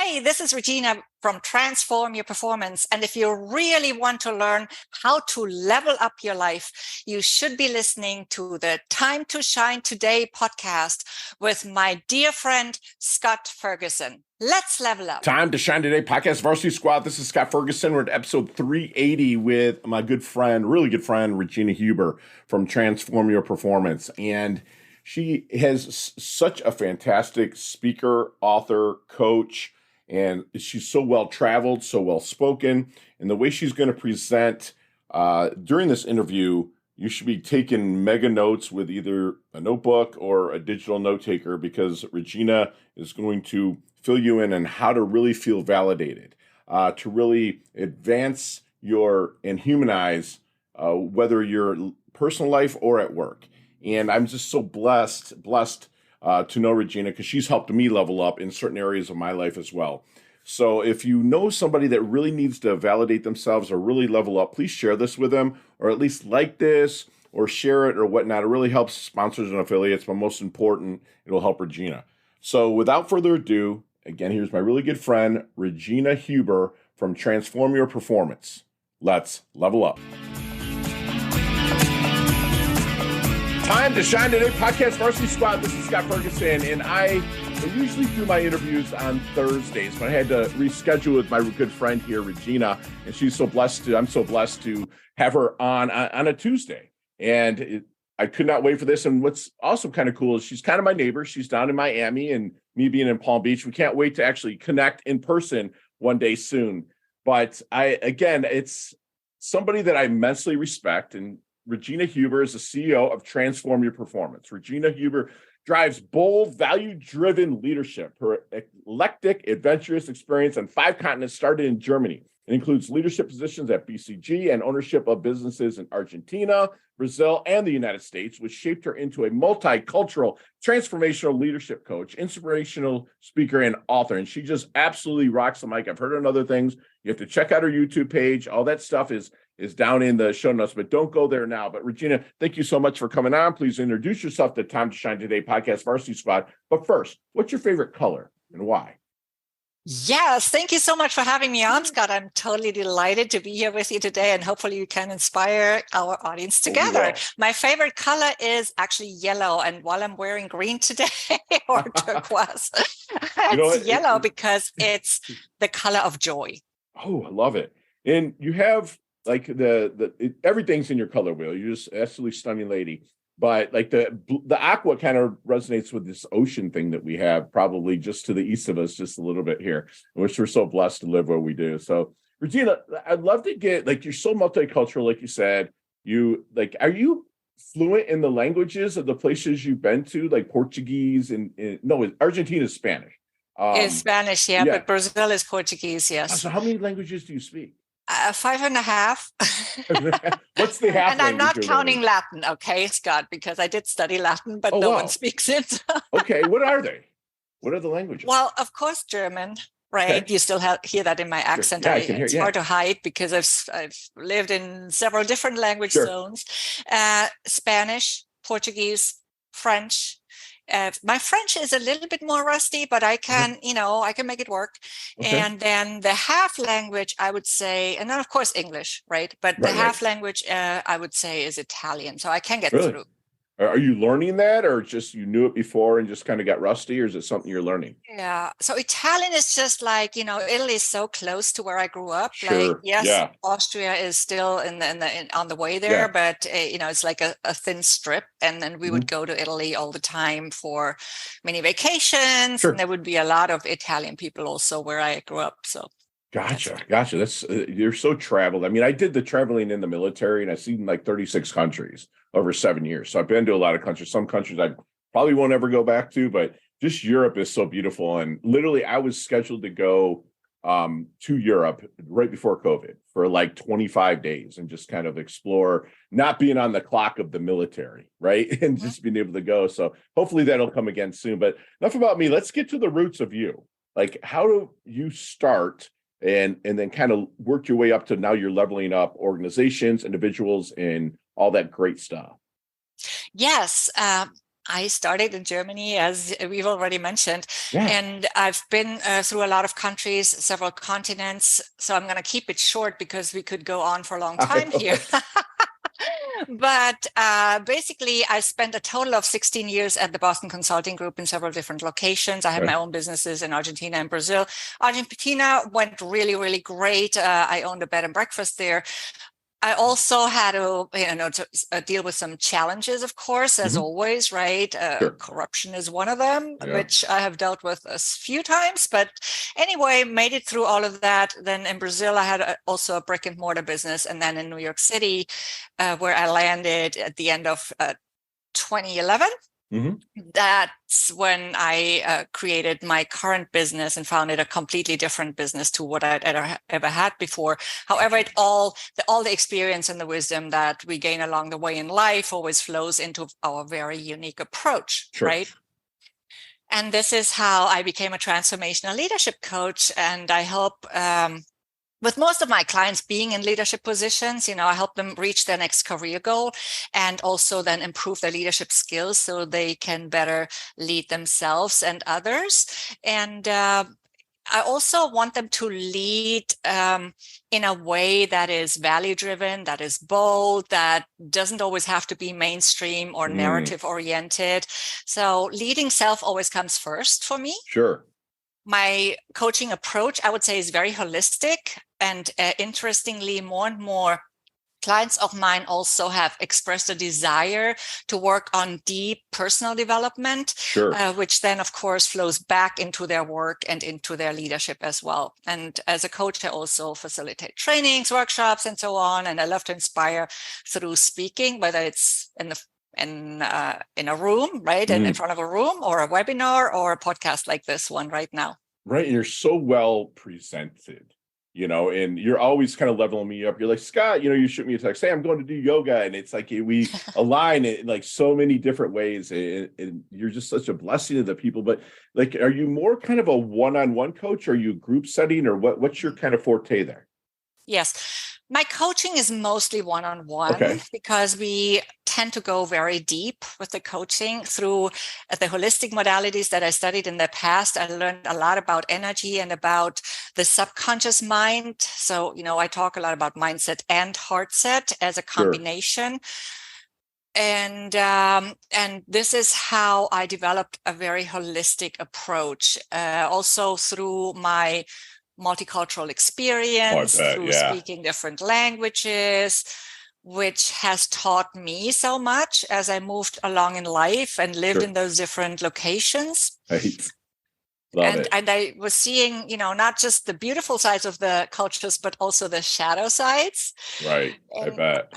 Hey, this is Regina from Transform Your Performance. And if you really want to learn how to level up your life, you should be listening to the Time to Shine Today podcast with my dear friend, Scott Ferguson. Let's level up. Time to Shine Today podcast, Varsity Squad. This is Scott Ferguson. We're at episode 380 with my good friend, really good friend, Regina Huber from Transform Your Performance. And she has such a fantastic speaker, author, coach, and she's so well-traveled, so well-spoken. And the way she's going to present during this interview, you should be taking mega notes with either a notebook or a digital note taker, because Regina is going to fill you in on how to really feel validated, to really advance and humanize, whether your personal life or at work. And I'm just so blessed to know Regina, because she's helped me level up in certain areas of my life as well. So if you know somebody that really needs to validate themselves or really level up, please share this with them, or at least like this or share it or whatnot. It really helps sponsors and affiliates, but most important, it'll help Regina. So without further ado, again, here's my really good friend, Regina Huber from Transform Your Performance. Let's level up. Time to Shine Today podcast, Varsity Squad. This is Scott Ferguson, and I usually do my interviews on Thursdays, but I had to reschedule with my good friend here, Regina, and I'm so blessed to have her on a Tuesday. And I could not wait for this. And what's also kind of cool is she's kind of my neighbor. She's down in Miami, and me being in Palm Beach, we can't wait to actually connect in person one day soon. But it's somebody that I immensely respect, and Regina Huber is the CEO of Transform Your Performance. Regina Huber drives bold, value-driven leadership. Her eclectic, adventurous experience on 5 continents started in Germany. It includes leadership positions at BCG and ownership of businesses in Argentina, Brazil, and the United States, which shaped her into a multicultural, transformational leadership coach, inspirational speaker, and author. And she just absolutely rocks the mic. I've heard her on other things. You have to check out her YouTube page. All that stuff is down in the show notes, but don't go there now. But Regina, thank you so much for coming on. Please introduce yourself to Time to Shine Today podcast, Varsity Squad. But first, what's your favorite color and why? Yes, thank you so much for having me on, Scott. I'm totally delighted to be here with you today, and hopefully you can inspire our audience together. My favorite color is actually yellow, and while I'm wearing green today or turquoise, it's yellow because it's the color of joy. Oh, I love it. And you have like everything's in your color wheel. You're just absolutely stunning lady. But like the aqua kind of resonates with this ocean thing that we have probably just to the east of us, just a little bit here, which we're so blessed to live where we do. So Regina, I'd love to get, like, you're so multicultural, like you said. Are you fluent in the languages of the places you've been to, like Portuguese Argentina is Spanish. It's Spanish, yeah, but Brazil is Portuguese, yes. So how many languages do you speak? 5.5. What's the half? And I'm not counting Latin, okay, Scott, because I did study Latin, but no one speaks it. Okay, what are they? What are the languages? Well, of course, German, right? Okay. You still hear that in my accent. Sure. It's hard to hide because I've lived in several different language zones. Spanish, Portuguese, French. My French is a little bit more rusty, but I can, I can make it work. Okay. And then the half language, I would say, and then of course English, right? But the half language, I would say, is Italian. So I can get through. Are you learning that, or just you knew it before and just kind of got rusty, or is it something you're learning? Yeah. So Italian is just like, Italy is so close to where I grew up. Sure. Like, yes, Austria is still on the way there, but it's like a thin strip. And then we would go to Italy all the time for many vacations. Sure. And there would be a lot of Italian people also where I grew up. So. Gotcha. That's you're so traveled. I mean, I did the traveling in the military, and I've seen like 36 countries over 7 years. So I've been to a lot of countries. Some countries I probably won't ever go back to, but just Europe is so beautiful. And literally, I was scheduled to go to Europe right before COVID for like 25 days and just kind of explore, not being on the clock of the military, right? And just being able to go. So hopefully that'll come again soon. But enough about me. Let's get to the roots of you. Like, how do you start and then kind of work your way up to now you're leveling up organizations, individuals, and all that great stuff? Yes. I started in Germany, as we've already mentioned, Yeah. and I've been through a lot of countries, several continents. So I'm going to keep it short because we could go on for a long time here. But basically, I spent a total of 16 years at the Boston Consulting Group in several different locations. I have my own businesses in Argentina and Brazil. Argentina went really, really great. I owned a bed and breakfast there. I also had to deal with some challenges, of course, as always, right? Corruption is one of them, which I have dealt with a few times. But anyway, made it through all of that. Then in Brazil, I had also a brick and mortar business. And then in New York City, where I landed at the end of 2011. That's when I created my current business and founded a completely different business to what I'd ever had before. However, all the experience and the wisdom that we gain along the way in life always flows into our very unique approach, right? And this is how I became a transformational leadership coach, and I help with most of my clients being in leadership positions. I help them reach their next career goal and also then improve their leadership skills so they can better lead themselves and others. And I also want them to lead in a way that is value-driven, that is bold, that doesn't always have to be mainstream or narrative-oriented. So leading self always comes first for me. Sure. My coaching approach, I would say, is very holistic. And interestingly, more and more clients of mine also have expressed a desire to work on deep personal development, which then, of course, flows back into their work and into their leadership as well. And as a coach, I also facilitate trainings, workshops, and so on. And I love to inspire through speaking, whether it's in a room, right, and in front of a room, or a webinar, or a podcast like this one right now. Right, and you're so well presented. And you're always kind of leveling me up. You're like, Scott, you shoot me a text, hey, I'm going to do yoga. And it's like we align in like so many different ways. And you're just such a blessing to the people. But like, are you more kind of a one-on-one coach? Or are you group setting, or what's your kind of forte there? Yes. My coaching is mostly one-on-one because we tend to go very deep with the coaching through the holistic modalities that I studied in the past. I learned a lot about energy and about the subconscious mind. So, I talk a lot about mindset and heart set as a combination. And this is how I developed a very holistic approach. Also through my multicultural experience, through speaking different languages, which has taught me so much as I moved along in life and lived in those different locations. And I was seeing, not just the beautiful sides of the cultures, but also the shadow sides. Right. I bet.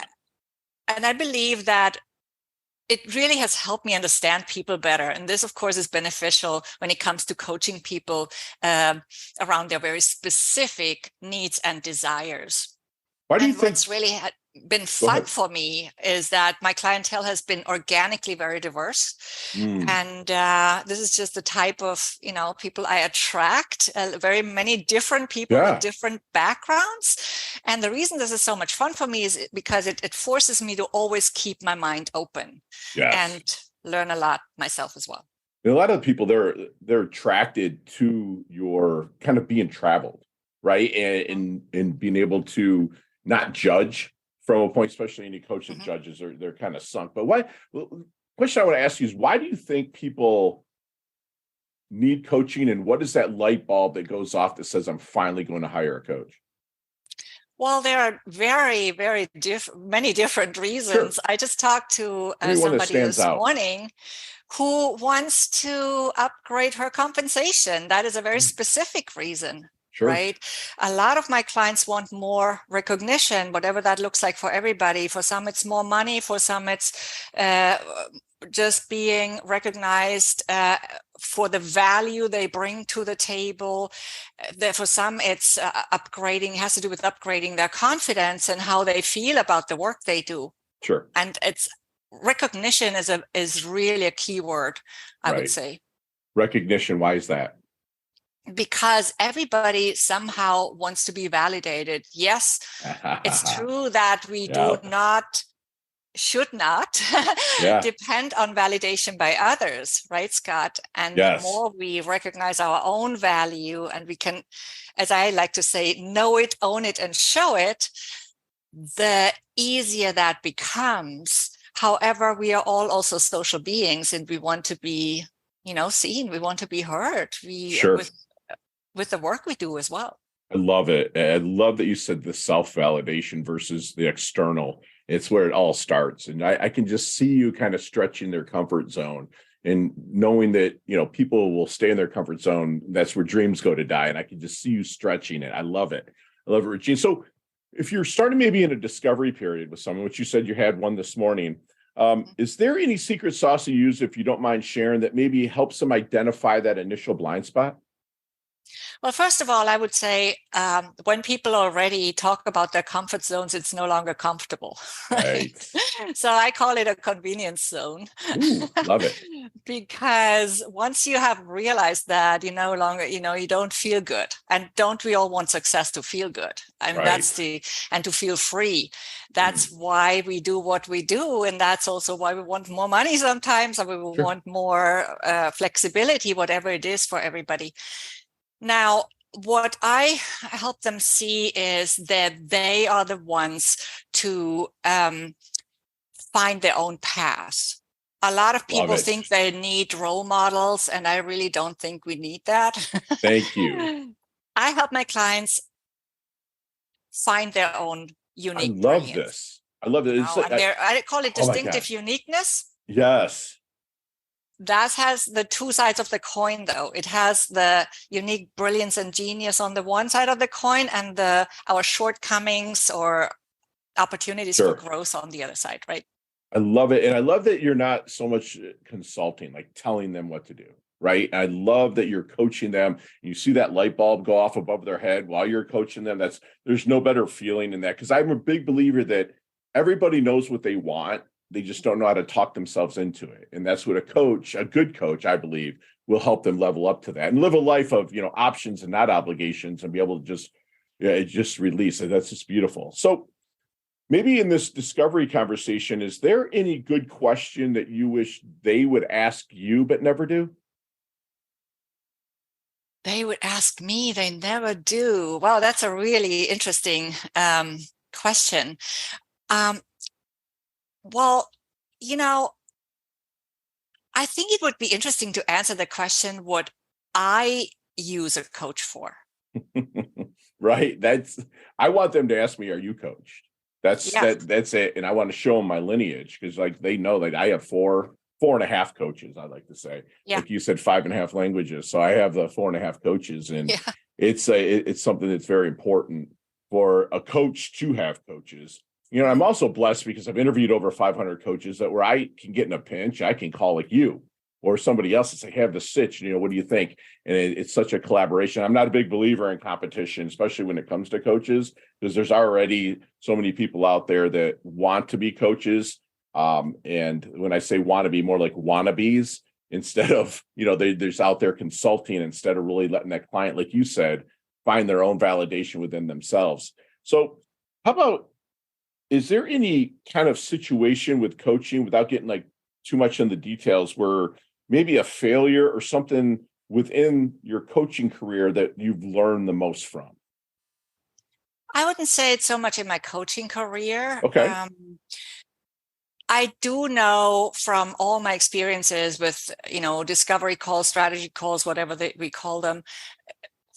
And I believe that it really has helped me understand people better. And this, of course, is beneficial when it comes to coaching people around their very specific needs and desires. Why do you think what's really been fun for me is that my clientele has been organically very diverse. And this is just the type of, people I attract, very many different people with different backgrounds. And the reason this is so much fun for me is because it forces me to always keep my mind open and learn a lot myself as well. And a lot of people, they're attracted to your kind of being traveled, right? And being able to not judge from a point, especially any coach that judges, they're kind of sunk. But question I want to ask you is, why do you think people need coaching, and what is that light bulb that goes off that says, I'm finally going to hire a coach? Well, there are very, very many different reasons. I just talked to somebody this morning who wants to upgrade her compensation. That is a very specific reason. Right? A lot of my clients want more recognition, whatever that looks like for everybody. For some, it's more money. For some, it's just being recognized for the value they bring to the table. For some, it's has to do with upgrading their confidence and how they feel about the work they do. And it's recognition is really a key word, I would say. Recognition. Why is that? Because everybody somehow wants to be validated. Yes, it's true that we do not should not Yeah. depend on validation by others, right, Scott? And Yes. the more we recognize our own value and we can, as I like to say, know it, own it, and show it, the easier that becomes. However, we are all also social beings and we want to be, seen. We want to be heard. Sure. With the work we do as well. I love it. I love that you said the self-validation versus the external. It's where it all starts. And I can just see you kind of stretching their comfort zone and knowing that, people will stay in their comfort zone. That's where dreams go to die. And I can just see you stretching it. I love it. I love it, Regina. So if you're starting maybe in a discovery period with someone, which you said you had one this morning, is there any secret sauce you use, if you don't mind sharing, that maybe helps them identify that initial blind spot? Well, first of all, I would say when people already talk about their comfort zones, it's no longer comfortable. Right. So I call it a convenience zone. Ooh, love it. Because once you have realized that you no longer, you don't feel good. And don't we all want success to feel good? And Right. and to feel free. That's why we do what we do. And that's also why we want more money sometimes, and we want more flexibility, whatever it is for everybody. Now, what I help them see is that they are the ones to find their own path. A lot of people think they need role models, and I really don't think we need that. Thank you. I help my clients find their own unique I love brilliance. this. I love it. I call it distinctive uniqueness. Yes. That has the two sides of the coin, though. It has the unique brilliance and genius on the one side of the coin, and our shortcomings or opportunities for growth on the other side, right? I love it. And I love that you're not so much consulting, like telling them what to do, right? I love that you're coaching them. You see that light bulb go off above their head while you're coaching them. There's no better feeling in that, because I'm a big believer that everybody knows what they want. They just don't know how to talk themselves into it. And that's what a good coach, I believe, will help them level up to that and live a life of, options and not obligations, and be able to just release it. That's just beautiful. So maybe in this discovery conversation, is there any good question that you wish they would ask you but never do? They would ask me, they never do. Wow, that's a really interesting question. Well, I think it would be interesting to answer the question, what I use a coach for. Right. I want them to ask me, are you coached? That's it. And I want to show them my lineage, because they know that I have four and a half coaches, I like to say. Yeah. Like you said, 5.5 languages. So I have the 4.5 coaches, and it's something that's very important for a coach to have coaches. I'm also blessed because I've interviewed over 500 coaches where I can get in a pinch. I can call like you or somebody else and say, have the sitch, what do you think? And it's such a collaboration. I'm not a big believer in competition, especially when it comes to coaches, because there's already so many people out there that want to be coaches. And when I say want to be, more like wannabes, instead of, there's out there consulting instead of really letting that client, like you said, find their own validation within themselves. So how about, is there any kind of situation with coaching, without getting too much in the details, where maybe a failure or something within your coaching career that you've learned the most from? I wouldn't say it's so much in my coaching career. Okay. I do know from all my experiences with, discovery calls, strategy calls, whatever we call them,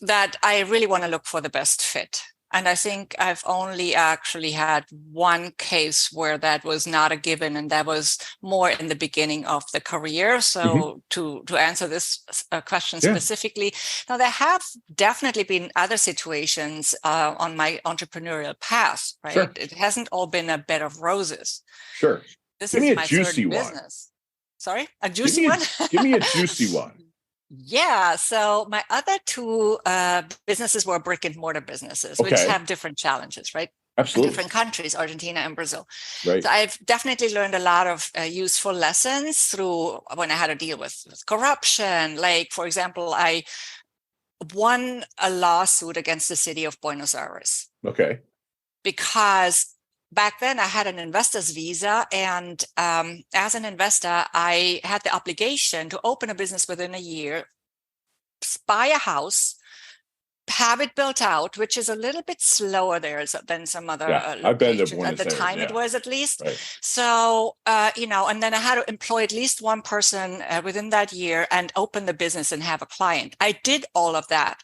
that I really want to look for the best fit. And I think I've only actually had one case where that was not a given, and that was more in the beginning of the career. So to answer this question specifically, now there have definitely been other situations on my entrepreneurial path, right? Sure. It hasn't all been a bed of roses. Sure. This Give is me my a juicy third one. Business. Sorry, a juicy one? Give me a juicy one. Yeah. So my other two businesses were brick and mortar businesses, which have different challenges, right? Absolutely. In different countries, Argentina and Brazil. Right. So I've definitely learned a lot of useful lessons through when I had to deal with corruption. Like, for example, I won a lawsuit against the city of Buenos Aires. Okay. Because back then I had an investor's visa, and as an investor, I had the obligation to open a business within a year, buy a house, have it built out, which is a little bit slower there than some other I've been to locations Buenos at the Aires, time. It was, at least. Right. So, and then I had to employ at least one person within that year and open the business and have a client. I did all of that.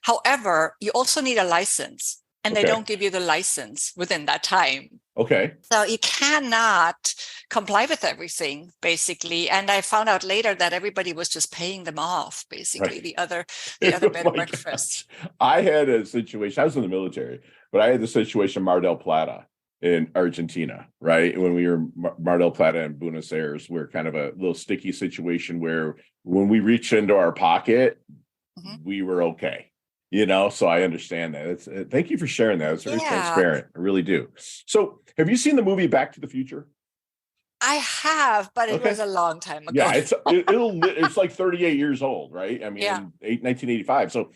However, you also need a license, and they don't give you the license within that time. Okay. So you cannot comply with everything, basically. And I found out later that everybody was just paying them off, basically, the other bed and breakfast. I had a situation, I was in the military, but I had the situation in Mar del Plata in Argentina, right? When we were Mar del Plata and Buenos Aires, we're kind of a little sticky situation where when we reached into our pocket, we were okay. So I understand that. Thank you for sharing that. It's very transparent. I really do. So have you seen the movie Back to the Future? I have, but it was a long time ago. Yeah, it's like 38 years old, right? I mean, 1985. So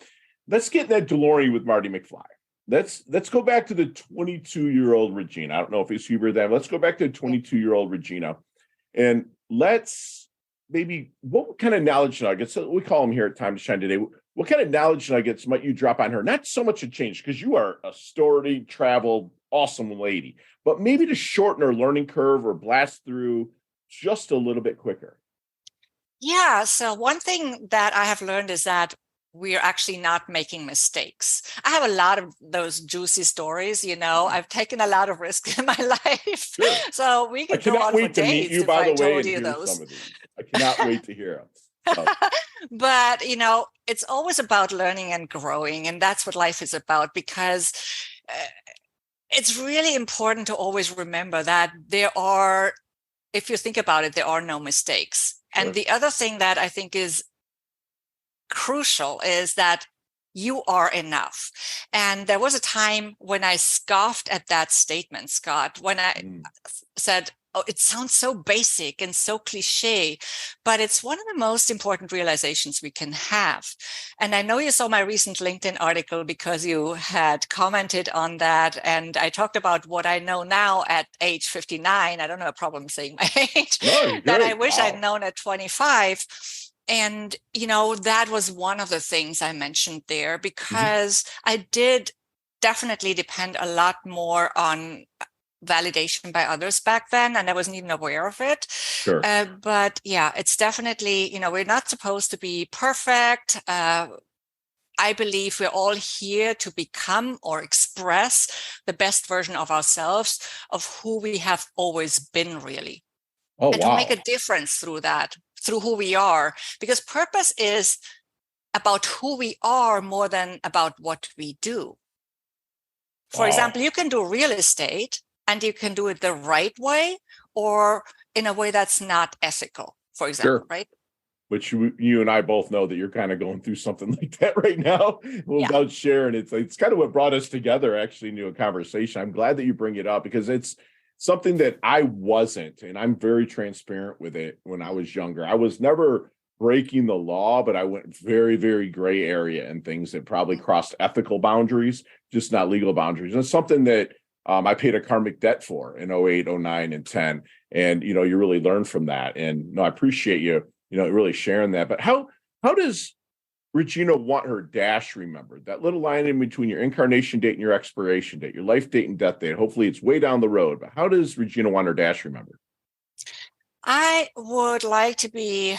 let's get in that DeLorean with Marty McFly. Let's go back to the 22-year-old Regina. I don't know if it's Huber then. Let's go back to 22-year-old Regina, and let's maybe, what kind of knowledge nuggets, we call them here at Time to Shine today, what kind of knowledge nuggets might you drop on her? Not so much a change, because you are a storied, traveled, awesome lady, but maybe to shorten her learning curve or blast through just a little bit quicker. Yeah. So one thing that I have learned is that we're actually not making mistakes. I have a lot of those juicy stories. I've taken a lot of risks in my life. Sure. So we can go on for days if I told you those. Some of these. I cannot wait to hear them. So. But, it's always about learning and growing. And that's what life is about, because it's really important to always remember that if you think about it, there are no mistakes. Sure. And the other thing that I think is crucial is that you are enough. And there was a time when I scoffed at that statement, Scott, when I said, oh, it sounds so basic and so cliche, but it's one of the most important realizations we can have. And I know you saw my recent LinkedIn article because you had commented on that. And I talked about what I know now at age 59. I don't have a problem saying my age, that I wish I'd known at 25. And, that was one of the things I mentioned there, because I did definitely depend a lot more on validation by others back then, and I wasn't even aware of it. Sure. But yeah, it's definitely, we're not supposed to be perfect. I believe we're all here to become or express the best version of ourselves, of who we have always been, really. Oh, and to make a difference through that, through who we are, because purpose is about who we are more than about what we do. For example, you can do real estate and you can do it the right way or in a way that's not ethical, for example, right? Which you and I both know that you're kind of going through something like that right now without sharing. It's kind of what brought us together, actually, into a conversation. I'm glad that you bring it up, because it's something that I wasn't, and I'm very transparent with it. When I was younger, I was never breaking the law, but I went very, very gray area and things that probably crossed ethical boundaries, just not legal boundaries. And it's something that I paid a karmic debt for in 08, 09, and 10. And, you really learn from that. And I appreciate you, really sharing that. But how does Regina want her dash remembered? That little line in between your incarnation date and your expiration date, your life date and death date. Hopefully it's way down the road, but how does Regina want her dash remembered? I would like to be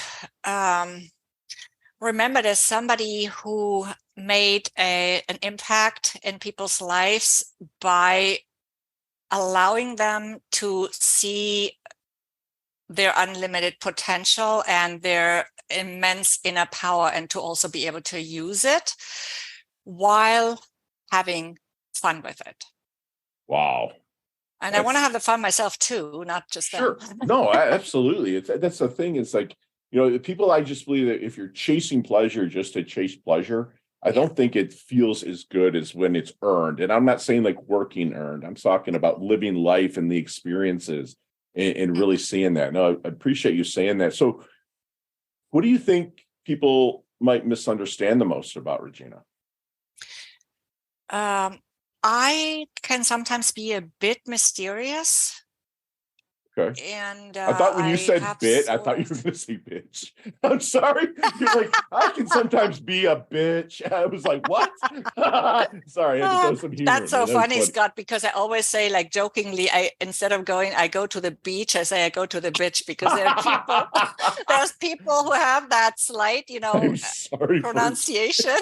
remembered as somebody who made an impact in people's lives by allowing them to see their unlimited potential and their immense inner power, and to also be able to use it while having fun with it. Wow. And I want to have the fun myself too, not just sure. them. No, absolutely. That's the thing. It's like, people, I just believe that if you're chasing pleasure just to chase pleasure, I don't think it feels as good as when it's earned. And I'm not saying like working earned. I'm talking about living life and the experiences and really seeing that. No, I appreciate you saying that. So what do you think people might misunderstand the most about Regina? I can sometimes be a bit mysterious. Okay. And I thought when you said have bit, I thought you were going to say bitch. I'm sorry. You're like, I can sometimes be a bitch. I was like, what? Sorry, I had to throw some humor That's in there. so funny, Scott, because I always say, like, jokingly, instead of I go to the beach, I say I go to the bitch, because there's people who have that slight, I'm sorry pronunciation.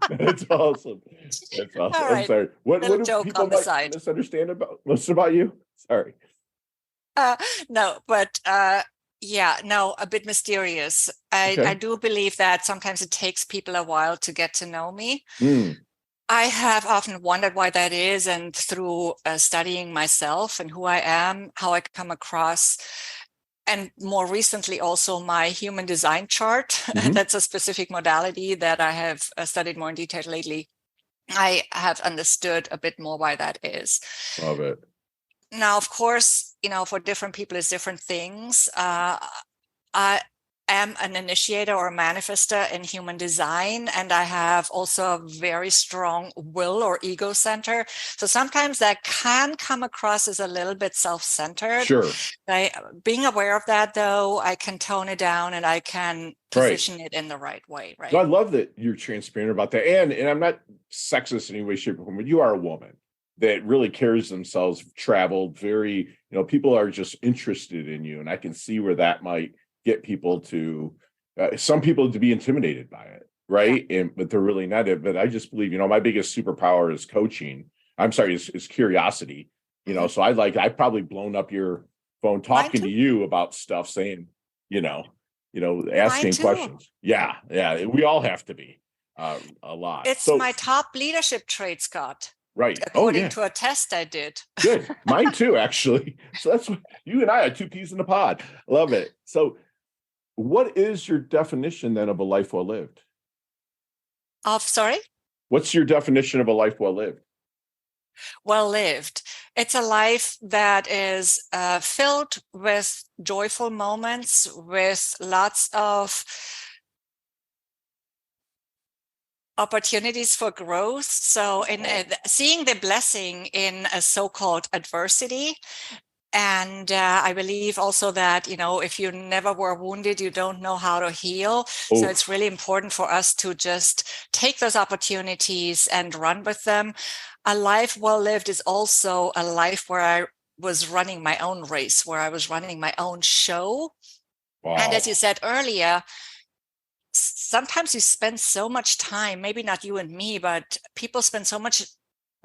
That's awesome. That's awesome. All I'm right. sorry. What Little do joke people on the might side. misunderstand about you? Sorry. No, but yeah, no, a bit mysterious. Okay. I do believe that sometimes it takes people a while to get to know me. Mm. I have often wondered why that is, and through studying myself and who I am, how I come across, and more recently also my human design chart. Mm-hmm. That's a specific modality that I have studied more in detail lately. I have understood a bit more why that is. Love it. Now, of course, for different people, it's different things. I am an initiator or a manifester in human design, and I have also a very strong will or ego center. So sometimes that can come across as a little bit self-centered. Sure. Being aware of that, though, I can tone it down and I can position it in the right way. Right. So I love that you're transparent about that. And I'm not sexist in any way, shape, or form, but you are a woman that really carries themselves, traveled very, people are just interested in you. And I can see where that might get people to, some people to be intimidated by it. Right. Yeah. But they're really not it. But I just believe, my biggest superpower is coaching. I'm sorry, is curiosity, mm-hmm. So I've probably blown up your phone talking to you about stuff, saying, asking questions. Yeah. We all have to be a lot. It's my top leadership trait, Scott. Right. According to a test I did. Good. Mine too, actually. So that's what you and I are, two peas in a pod. Love it. So what is your definition then of a life well lived? Sorry? What's your definition of a life well lived? Well lived. It's a life that is filled with joyful moments, with lots of opportunities for growth. So in seeing the blessing in a so-called adversity. And I believe also that, if you never were wounded, you don't know how to heal. Oh. So it's really important for us to just take those opportunities and run with them. A life well lived is also a life where I was running my own race, where I was running my own show. Wow. And as you said earlier, sometimes you spend so much time, maybe not you and me, but people spend so much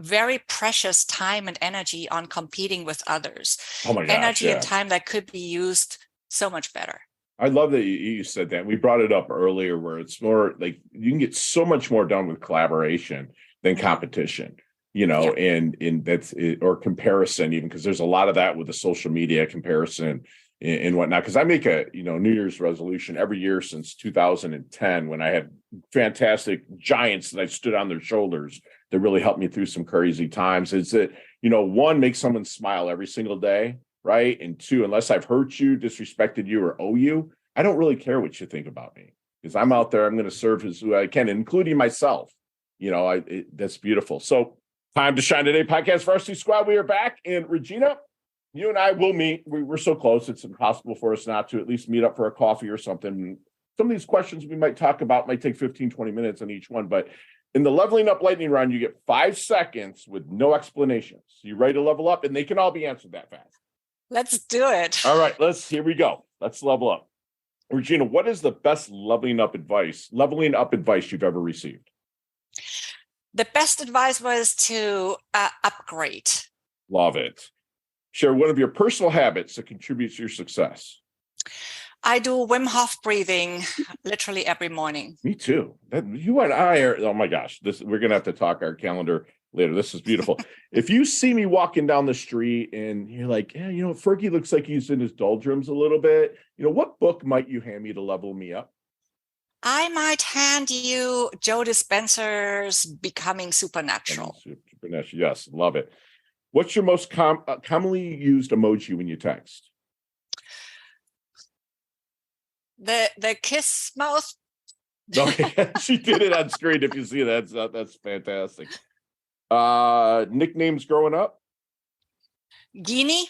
very precious time and energy on competing with others. Oh my gosh, energy and time that could be used so much better. I love that you said that. We brought it up earlier where it's more like you can get so much more done with collaboration than competition, and that's it, or comparison, even because there's a lot of that with the social media comparison and whatnot. Because I make a New Year's resolution every year since 2010 when I had fantastic giants that I stood on their shoulders that really helped me through some crazy times. Is that, one, make someone smile every single day, right? And two, unless I've hurt you, disrespected you, or owe you, I don't really care what you think about me because I'm out there, I'm going to serve as who I can, including myself. That's beautiful. So time to shine today podcast Varsity Squad. We are back. And Regina, you and I will meet. We're so close. It's impossible for us not to at least meet up for a coffee or something. Some of these questions we might talk about might take 15, 20 minutes on each one, but in the leveling up lightning round, you get 5 seconds with no explanations. You ready to level up? And they can all be answered that fast. Let's do it. All right, here we go. Let's level up. Regina, what is the best leveling up advice you've ever received? The best advice was to upgrade. Love it. Share one of your personal habits that contributes to your success. I do Wim Hof breathing literally every morning. Me too. You and I are, oh my gosh, we're going to have to talk our calendar later. This is beautiful. If you see me walking down the street and you're like, yeah, Fergie looks like he's in his doldrums a little bit. What book might you hand me to level me up? I might hand you Joe Dispenza's Becoming Supernatural. Supernatural, yes, love it. What's your most commonly used emoji when you text? The kiss mouth. Okay, she did it on screen. If you see that, that's fantastic. Nicknames growing up? Gini,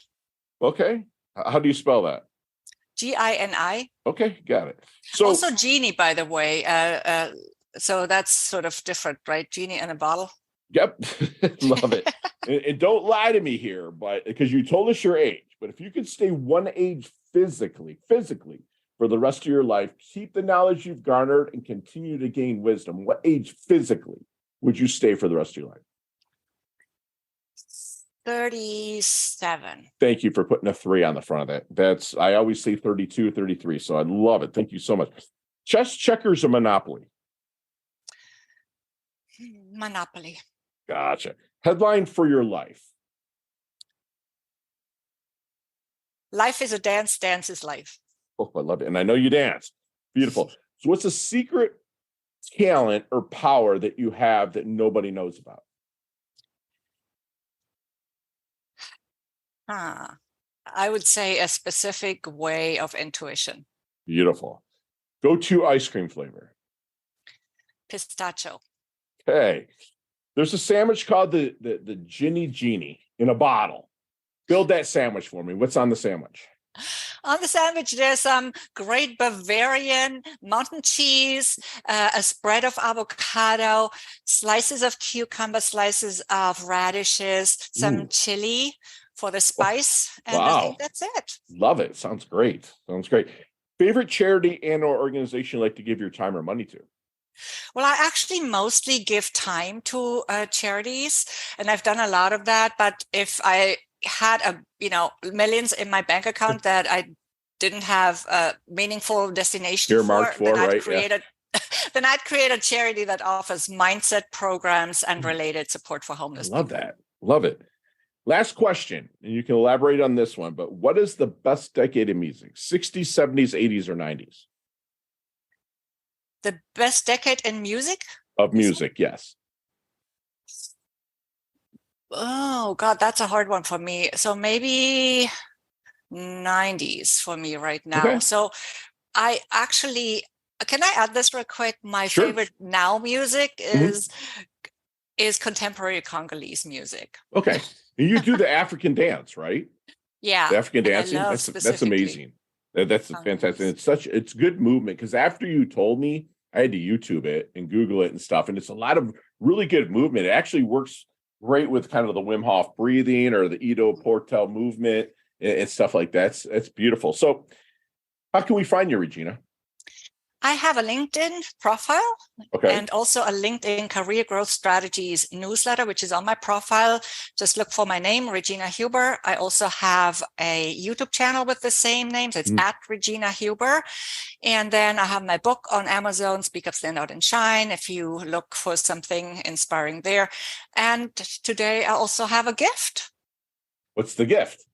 Okay. How do you spell that? Gini. Okay, got it. So also genie, by the way. So that's sort of different, right? Genie in a bottle. yep, love it. And don't lie to me here, but because you told us your age, but if you could stay one age physically for the rest of your life, keep the knowledge you've garnered and continue to gain wisdom, what age physically would you stay for the rest of your life? 37. Thank you for putting a 3 on the front of that. I always say 32, 33. So I love it. Thank you so much. Chess, checkers, or Monopoly? Monopoly. Gotcha. Headline for your life. Life is a dance, dance is life. Oh, I love it. And I know you dance. Beautiful. So what's a secret talent or power that you have that nobody knows about? I would say a specific way of intuition. Beautiful. Go-to ice cream flavor. Pistachio. Okay. There's a sandwich called the Ginny Genie in a bottle. Build that sandwich for me. What's on the sandwich? On the sandwich, there's some great Bavarian mountain cheese, a spread of avocado, slices of cucumber, slices of radishes, some chili for the spice. And wow. I think that's it. Love it. Sounds great. Sounds great. Favorite charity and or organization you like to give your time or money to? Well, I actually mostly give time to charities, and I've done a lot of that. But if I had millions in my bank account that I didn't have a meaningful destination earmarked for, then I'd right? create then I'd create a charity that offers mindset programs and related support for homeless people. Love that. Love it. Last question, and you can elaborate on this one, but what is the best decade of music? 60s, 70s, 80s, or 90s? The best decade in music? Of music, yes. Oh, God, that's a hard one for me. So maybe 90s for me right now. Okay. So I actually, can I add this real quick? My favorite now music is contemporary Congolese music. Okay. And you do the African dance, right? Yeah. The African dancing. That's amazing. That's fantastic. It's good movement, because after you told me, I had to YouTube it and Google it and stuff. And it's a lot of really good movement. It actually works great with kind of the Wim Hof breathing or the Ido Portal movement and stuff like that. It's beautiful. So how can we find you, Regina? I have a LinkedIn profile and also a LinkedIn Career Growth Strategies newsletter, which is on my profile. Just look for my name, Regina Huber. I also have a YouTube channel with the same name. So it's at Regina Huber. And then I have my book on Amazon, Speak Up, Stand Out, and Shine, if you look for something inspiring there. And today I also have a gift. What's the gift?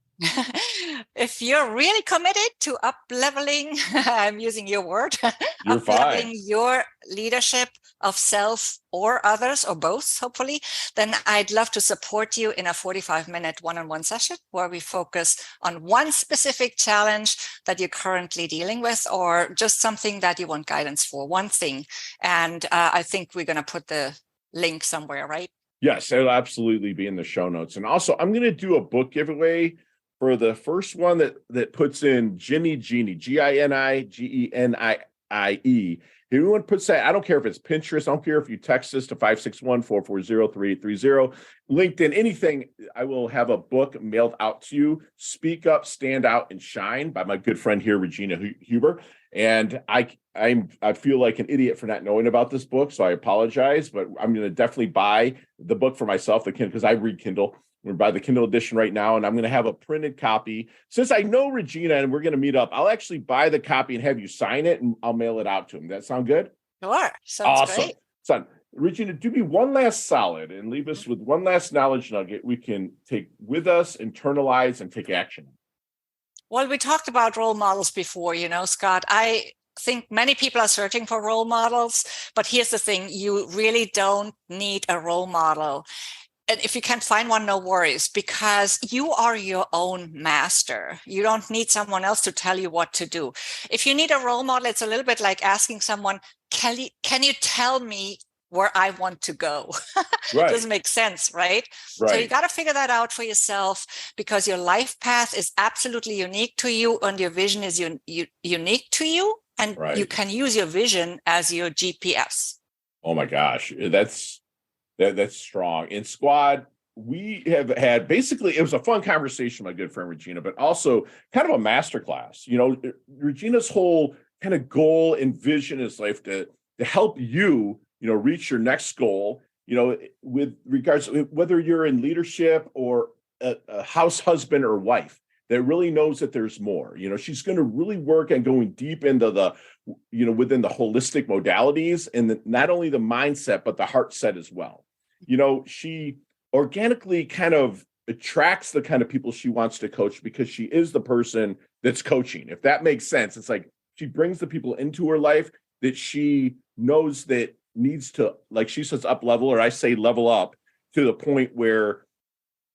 If you're really committed to up-leveling, I'm using your word, up-leveling your leadership of self or others or both, hopefully, then I'd love to support you in a 45-minute one-on-one session where we focus on one specific challenge that you're currently dealing with, or just something that you want guidance for, one thing. And I think we're going to put the link somewhere, right? Yes, it'll absolutely be in the show notes. And also, I'm going to do a book giveaway for the first one that puts in Ginny Genie, GINIGENIIE. If anyone puts that, I don't care if it's Pinterest, I don't care if you text us to 561-440-3830, LinkedIn, anything, I will have a book mailed out to you. Speak Up, Stand Out, and Shine by my good friend here, Regina Huber. And I feel like an idiot for not knowing about this book, so I apologize, but I'm going to definitely buy the book for myself, because I read Kindle. We're by the Kindle edition right now, and I'm going to have a printed copy. Since I know Regina and we're going to meet up, I'll actually buy the copy and have you sign it, and I'll mail it out to him. That sound good? Sure. Sounds great. Son, Regina, do me one last solid and leave us with one last knowledge nugget we can take with us, internalize, and take action. Well, we talked about role models before, Scott. I think many people are searching for role models, but here's the thing. You really don't need a role model. And if you can't find one, no worries, because you are your own master. You don't need someone else to tell you what to do. If you need a role model, it's a little bit like asking someone, can you tell me where I want to go. Right. It doesn't make sense, right? Right. So you got to figure that out for yourself, because your life path is absolutely unique to you, and your vision is unique to you, and you can use your vision as your GPS. Oh my gosh, that's strong. In Squad, we have had basically, it was a fun conversation, my good friend Regina, but also kind of a masterclass. You know, Regina's whole kind of goal and vision is life to help you, you know, reach your next goal, you know, with regards to whether you're in leadership or a house husband or wife that really knows that there's more. You know, she's going to really work on going deep into the, you know, within the holistic modalities, and not only the mindset, but the heart set as well. You know, she organically kind of attracts the kind of people she wants to coach because she is the person that's coaching, if that makes sense. It's like she brings the people into her life that she knows that needs to, like she says, up level, or I say level up to the point where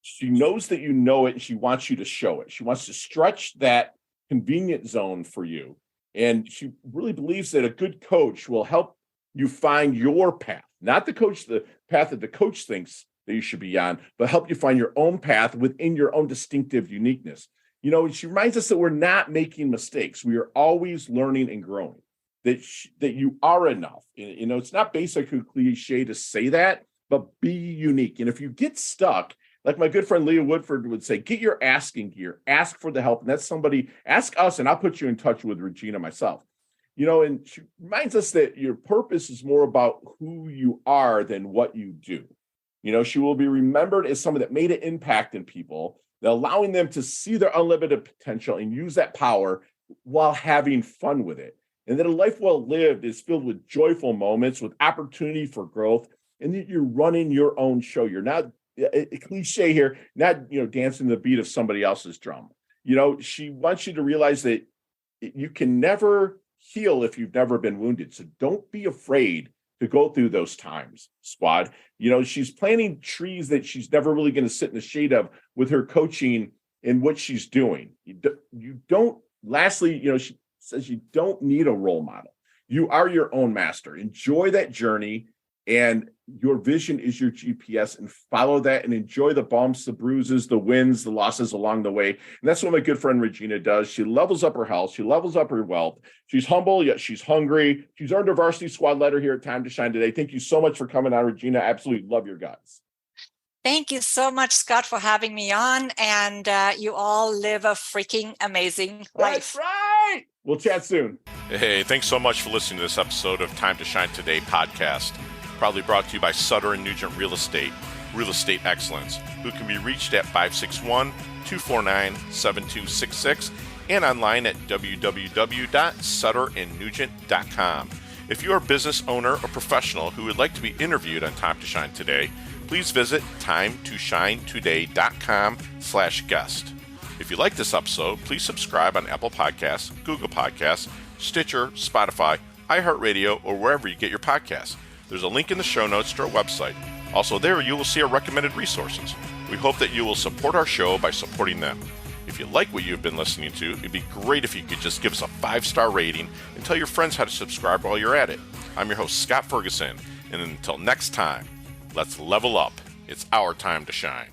she knows that you know it and she wants you to show it. She wants to stretch that convenient zone for you. And she really believes that a good coach will help you find your path, not the path that the coach thinks that you should be on, but help you find your own path within your own distinctive uniqueness. You know, she reminds us that we're not making mistakes. We are always learning and growing, that you are enough. You know, it's not basically cliche to say that, but be unique. And if you get stuck, like my good friend Leah Woodford would say, get your asking gear, ask for the help. And that's somebody, ask us, and I'll put you in touch with Regina myself. You know, and she reminds us that your purpose is more about who you are than what you do. You know, she will be remembered as someone that made an impact in people, that allowing them to see their unlimited potential and use that power while having fun with it. And that a life well lived is filled with joyful moments, with opportunity for growth, and that you're running your own show. You're not a cliche here, not, you know, dancing the beat of somebody else's drum. You know, she wants you to realize that you can never heal if you've never been wounded. So don't be afraid to go through those times, Squad. You know, she's planting trees that she's never really going to sit in the shade of with her coaching and what she's doing. You don't, lastly, you know, she says you don't need a role model. You are your own master. Enjoy that journey, and your vision is your GPS, and follow that and enjoy the bumps, the bruises, the wins, the losses along the way. And that's what my good friend Regina does. She levels up her health. She levels up her wealth. She's humble, yet she's hungry. She's earned her varsity squad letter here at Time to Shine today. Thank you so much for coming on, Regina. Absolutely love your guts. Thank you so much, Scott, for having me on. And you all live a freaking amazing life. That's right. We'll chat soon. Hey, thanks so much for listening to this episode of Time to Shine Today podcast. Proudly brought to you by Sutter & Nugent Real Estate Excellence, who can be reached at 561-249-7266 and online at www.sutterandnugent.com. If you're a business owner or professional who would like to be interviewed on Time to Shine Today, please visit timetoshinetoday.com/guest. If you like this episode, please subscribe on Apple Podcasts, Google Podcasts, Stitcher, Spotify, iHeartRadio, or wherever you get your podcasts. There's a link in the show notes to our website. Also there, you will see our recommended resources. We hope that you will support our show by supporting them. If you like what you've been listening to, it'd be great if you could just give us a 5-star rating and tell your friends how to subscribe while you're at it. I'm your host, Scott Ferguson, and until next time, let's level up. It's our time to shine.